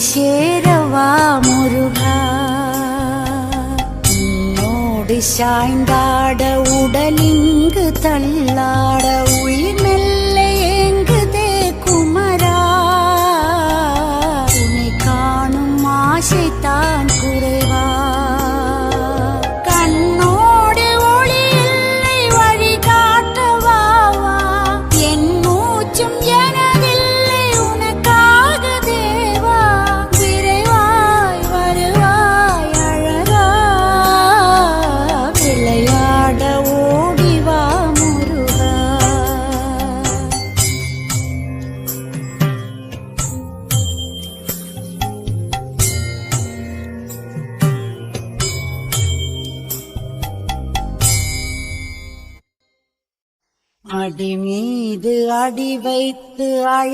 சேரவா முருகா, உன்னோடு சாய்ந்தாட உடலிங்கு தள்ளாட உயிர் மெல்ல ஏங்குதே குமரா, உன்னை காணும் ஆசைத்தான் குறைவா, கண்ணோடு ஒளி இல்லை வழிகாட்டவா, என் மூச்சும் எனதில்லை உனக்காக தேவா, விரைவாய் வருவாய் அழகா, விளையாட ஓடிவா முருகா. அடி மீது அடி வைத்து